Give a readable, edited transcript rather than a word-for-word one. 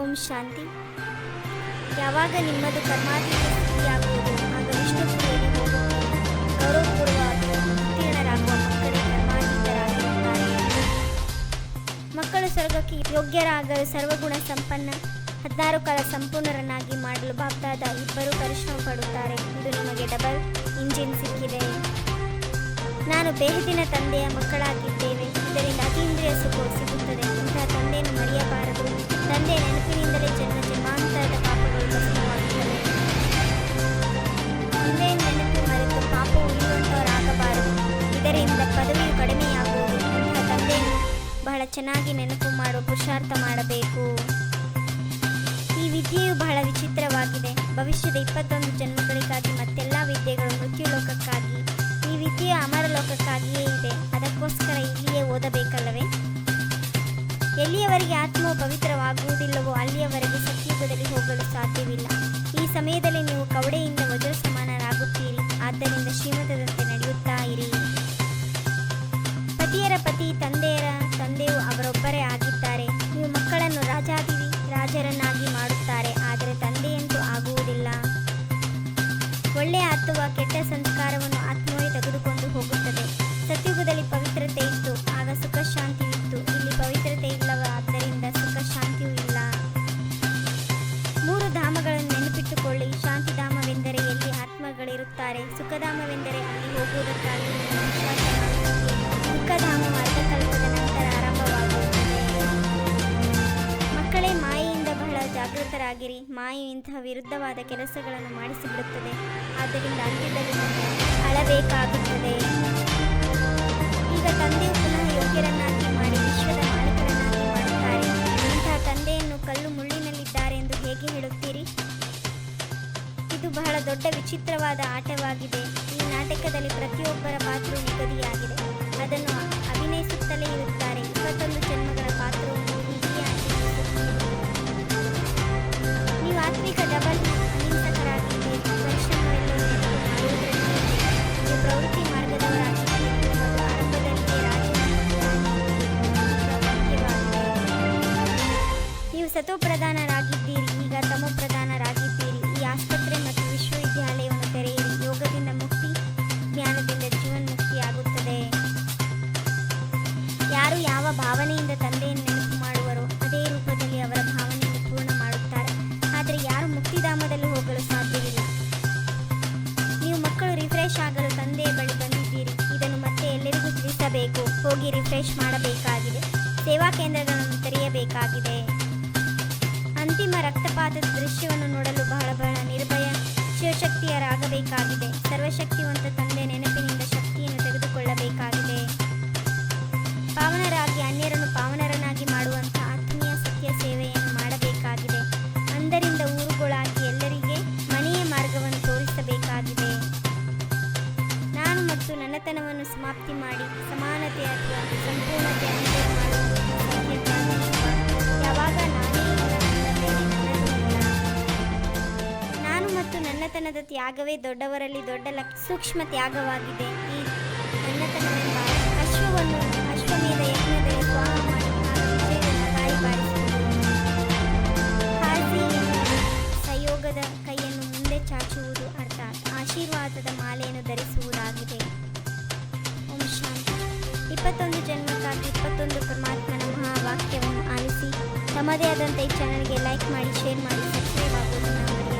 ಓಂ ಶಾಂತಿ. ಯಾವಾಗ ನಿಮ್ಮದು ಕರ್ಮಾತೀತ ಸ್ಥಿತಿಯಾಗುವುದು ಆಗ ವಿಷ್ಣುಪುರಿಯಲ್ಲಿ ಹೋಗುತ್ತೀರಿ. ಗೌರವಪೂರ್ವವಾಗಿ ಉತ್ತೀರ್ಣರಾಗುವ ಮಕ್ಕಳೇ ಕರ್ಮಾತೀತರಾಗಿರುತ್ತಾರೆ. ಮಕ್ಕಳು ಸ್ವರ್ಗಕ್ಕೆ ಯೋಗ್ಯರಾಗಲು ಸರ್ವಗುಣ ಸಂಪನ್ನ 16 ಕಾಲ ಸಂಪೂರ್ಣರನ್ನಾಗಿ ಮಾಡಲು ಬಾಪ್ದಾದ ಇಬ್ಬರು ಪರಿಶ್ರಮ ಪಡುತ್ತಾರೆ. ಇದು ನಿಮಗೆ ಡಬಲ್ ಇಂಜಿನ್ ಸಿಕ್ಕಿದೆ. ನಾನು ಬೇಹದಿನ ತಂದೆಯ ಮಕ್ಕಳಾಗಿದ್ದೇವೆ. ಇದರಿಂದ ಅತೀಂದ್ರಿಯ ಸುಖವು ಸಿಗುತ್ತದೆ. ಇಂತಹ ತಂದೆಯನ್ನು ಮರೆಯಬಾರದು. ತಂದೆಯ ನೆನಪಿನಿಂದಲೇ ಜನ್ಮ ಜನ್ಮಾಂತರದ ಪಾಪಗಳು ಭಸ್ಮವಾಗುತ್ತವೆ. ತಂದೆಯ ನೆನಪು ಮರೆತು ಪಾಪ ಉಳಿಯುವಂತವರಾಗಬಾರದು. ಇದರಿಂದ ಪದವಿಯು ಕಡಿಮೆಯಾಗುವುದು. ಇಂತಹ ತಂದೆಯನ್ನು ಬಹಳ ಚೆನ್ನಾಗಿ ನೆನಪು ಮಾಡುವ ಪುರುಷಾರ್ಥ ಮಾಡಬೇಕು. ಈ ವಿದ್ಯೆಯು ಬಹಳ ವಿಚಿತ್ರವಾಗಿದೆ. ಭವಿಷ್ಯದ 21 ಜನ್ಮಗಳಿಗಾಗಿ ಮತ್ತೆಲ್ಲ ವಿದ್ಯೆಗಳು ಮೃತ್ಯುಲೋಕಕ್ಕಾಗಿ. ಈ ವಿದ್ಯೆಯು ಅಮರ ಲೋಕಕ್ಕಾಗಿಯೇ ಇದೆ. ಅದಕ್ಕೋಸ್ಕರ ಇಲ್ಲಿಯೇ ಓದಬೇಕಲ್ಲವೇ? ಎಲ್ಲಿಯವರೆಗೆ ಆತ್ಮವು ಪವಿತ್ರವಾಗುವುದಿಲ್ಲವೋ ಅಲ್ಲಿಯವರೆಗೆ ಸತ್ಯುಗದಲ್ಲಿ ಹೋಗಲು ಸಾಧ್ಯವಿಲ್ಲ. ಈ ಸಮಯದಲ್ಲಿ ನೀವು ಕವಡೆಯಿಂದ ವಜ್ರ ಸಮಾನರಾಗುತ್ತೀರಿ. ಆದ್ದರಿಂದ ಶ್ರೀಮತದಂತೆ ನಡೆಯುತ್ತಾ ಇರಿ. ಪತಿಯರ ಪತಿ ತಂದೆಯರ ತಂದೆಯು ಅವರೊಬ್ಬರೇ ಆಗಿದ್ದಾರೆ. ನೀವು ಮಕ್ಕಳನ್ನು ರಾಜರನ್ನಾಗಿ ಮಾಡುತ್ತಾರೆ, ಆದರೆ ತಂದೆಯಂತೂ ಆಗುವುದಿಲ್ಲ. ಒಳ್ಳೆಯ ಅಥವಾ ಕೆಟ್ಟ ಸಂಸ್ಕಾರವನ್ನು ಆತ್ಮವೇ ತೆಗೆದುಕೊಂಡು ಹೋಗುತ್ತದೆ. ಸತ್ಯುಗದಲ್ಲಿ ಪವಿತ್ರತೆ ಇತ್ತು, ಆಗ ಸುಖ ಶಾಂತಿಯಿತ್ತು. ಇಲ್ಲಿ ಪವಿತ್ರತೆ ಇಲ್ಲವ, ಆದ್ದರಿಂದ ಸುಖ ಶಾಂತಿಯೂ ಇಲ್ಲ. 3 ಧಾಮಗಳನ್ನು ನೆನಪಿಟ್ಟುಕೊಳ್ಳಿ. ಶಾಂತಿಧಾಮವೆಂದರೆ ಎಲ್ಲಿ ಆತ್ಮಗಳಿರುತ್ತಾರೆ. ಸುಖಧಾಮವೆಂದರೆ ಅಲ್ಲಿ ಹೋಗುವುದಕ್ಕಾಗಿ ವಿಶ್ವಾಸ ಮಾಡುತ್ತೀರಿ. ದುಃಖಧಾಮವು ಅರ್ಧಕಲ್ಪದ ನಂತರ ಆರಂಭವಾಗುತ್ತದೆ. ಮಕ್ಕಳೇ, ಮಾಯೆಯಿಂದ ಬಹಳ ಜಾಗೃತರಾಗಿರಿ. ಮಾಯೆಯು ಇಂತಹ ವಿರುದ್ಧವಾದ ಕೆಲಸಗಳನ್ನು ಮಾಡಿಸಿಬಿಡುತ್ತದೆ. ಆದ್ದರಿಂದ ಅಂತ್ಯದಲ್ಲಿ ಅಳಬೇಕಾಗುತ್ತದೆ. ಈಗ ತಂದೆಯು ಪುನಃ ಯೋಗ್ಯರನ್ನಾಗಿ ಮಾಡಿ ವಿಶ್ವದ ಮಾಲೀಕರನ್ನಾಗಿ ಮಾಡುತ್ತಾರೆ. ಇಂತಹ ತಂದೆಯನ್ನು ಕಲ್ಲು ಮುಳ್ಳಿನಲ್ಲಿದ್ದಾರೆ ಎಂದು ಹೇಗೆ ಹೇಳುತ್ತೀರಿ? ಇದು ಬಹಳ ದೊಡ್ಡ ವಿಚಿತ್ರವಾದ ಆಟವಾಗಿದೆ. ಈ ನಾಟಕದಲ್ಲಿ ಪ್ರತಿಯೊಬ್ಬರ ಪಾತ್ರವು ನಿಗದಿಯಾಗಿದೆ. ಅದನ್ನು ಅಭಿನಯಿಸುತ್ತಲೇ ಇರುತ್ತಾರೆ. 21 ಜನ್ಮಗಳ ಪಾತ್ರವನ್ನು ಹೀಗೆ ಅಭಿನಯಿಸುತ್ತೀರಿ. ನೀವು ಆತ್ಮಿಕ ಡಬಲ್ ಅಹಿಂಸಕರಾಗಿದ್ದೀರಿ. ಪರಿಶ್ರಮವೆಲ್ಲವೂ ನೆನಪು ಮಾಡುವುದರಲ್ಲಿ ನೀವು ಪ್ರವೃತ್ತಿ ಮಾರ್ಗದವರಾಗಿದ್ದೀರಿ. ಮತ್ತು ಆರಂಭದಲ್ಲಿಯೇ ರಾಜವಾಗಿದೆ. ನೀವು ಸತೋಪ್ರಧಾನರಾಗಿದ್ದೀರಿ, ಈಗ ತಮೋಪ್ರಧಾನರಾಗಿದ್ದೀರಿ. ಈ ಆಸ್ಪತ್ರೆ ಮತ್ತು ವಿಶ್ವವಿದ್ಯಾಲಯವನ್ನು ತೆರೆಯಿರಿ. ಯೋಗದಿಂದ ಮುಕ್ತಿ, ಜ್ಞಾನದಿಂದ ಜೀವನ್ಮುಕ್ತಿಯಾಗುತ್ತದೆ. ಯಾರು ಯಾವ ಭಾವನೆಯಿಂದ ತಂದೆಯನ್ನು ನೆನಪು ಮಾಡುವರೋ ಅದೇ ರೂಪದಲ್ಲಿ ಅವರ ಭಾವನೆಯನ್ನು ಪೂರ್ಣ ಮಾಡುತ್ತಾರೆ. ಆದರೆ ಯಾರು ಮುಕ್ತಿಧಾಮದಲ್ಲಿ ಹೋಗಲು ಸಾಧ್ಯವಿಲ್ಲ. ನೀವು ಮಕ್ಕಳು ರಿಫ್ರೆಶ್ ಆಗಲು ತಂದೆಯ ಬಳಿ ಬಂದಿದ್ದೀರಿ. ಇದನ್ನು ಮತ್ತೆ ಎಲ್ಲರಿಗೂ ತಿಳಿಸಬೇಕು. ಹೋಗಿ ರಿಫ್ರೆಶ್ ಮಾಡಬೇಕಾಗಿದೆ. ಸೇವಾ ಕೇಂದ್ರಗಳನ್ನು ತೆರೆಯಬೇಕಾಗಿದೆ. ಅಂತಿಮ ರಕ್ತಪಾತದ ದೃಶ್ಯವನ್ನು ನೋಡಲು ಬಹಳ ನಿರ್ಭಯ ಶಿವಶಕ್ತಿಯರಾಗಬೇಕಾಗಿದೆ. ಸರ್ವಶಕ್ತಿವಂತ ತಂದೆ ನೆನಪಿನಿಂದ ಶಕ್ತಿಯನ್ನು ತೆಗೆದುಕೊಳ್ಳಬೇಕಾಗಿದೆ. ಪಾವನರಾಗಿ ಅನ್ಯರನ್ನು ಪಾವನರನ್ನಾಗಿ ಮಾಡುವಂಥ ಆತ್ಮೀಯ ಸತ್ಯ ಸೇವೆಯನ್ನು ಮಾಡಬೇಕಾಗಿದೆ. ಅಂದರಿಂದ ಊರುಗಳಾಗಿ ಎಲ್ಲರಿಗೆ ಮನೆಯ ಮಾರ್ಗವನ್ನು ತೋರಿಸಬೇಕಾಗಿದೆ. ನಾನು ಮತ್ತು ನನ್ನತನವನ್ನು ಸಮಾಪ್ತಿ ಮಾಡಿ ಸಮಾನತೆ ಅಥವಾ ಸಂಪೂರ್ಣತೆ ಅನುಭವ ಮಾಡುವುದು ಸತ್ಯಕ್ಕಾಗಿ. ಯಾವಾಗ ನಾನೇ ಇಲ್ಲ, ನನ್ನ ಮೇಲೆ ನನ್ನದು ಇಲ್ಲ. ನಾನು ಮತ್ತು ನನ್ನತನದ ತ್ಯಾಗವೇ ದೊಡ್ಡವರಲ್ಲಿ ದೊಡ್ಡ ಸೂಕ್ಷ್ಮ ತ್ಯಾಗವಾಗಿದೆ. ಈ ನನ್ನತನವೆಂಬ ಅಶ್ವವನ್ನು ಅಶ್ವಮೇಧ ಯಜ್ಞದಲ್ಲಿ ಸ್ವಾಹ ಮಾಡಿ ಆಗ ವಿಜಯದ ನಗಾರಿ ಬಾರಿಸುವುದು. ಹಾಜಿ ಎನ್ನುವ ಸಯೋಗದ ಕೈಯನ್ನು ಮುಂದೆ ಚಾಚುವುದು, ಅರ್ಥಾತ್ ಆಶೀರ್ವಾದದ ಮಾಲೆಯನ್ನು ಧರಿಸುವುದಾಗಿದೆ. ಓಂ ಶಾಂತಿ. 21 ಜನ್ಮಕ್ಕಾಗಿ 21 ಪರಮಾತ್ಮನ ಮಹಾವಾಕ್ಯವನ್ನು ಆಲಿಸಿ ತಮ್ಮದೇ ಆದಂಥ ಈ ಚಾನಲ್ಗೆ ಲೈಕ್ ಮಾಡಿ, ಶೇರ್ ಮಾಡಿ, ಸಬ್ಸ್ಕ್ರೈಬ್ ಆಗೋದನ್ನು ಮರೆಯಬೇಡಿ.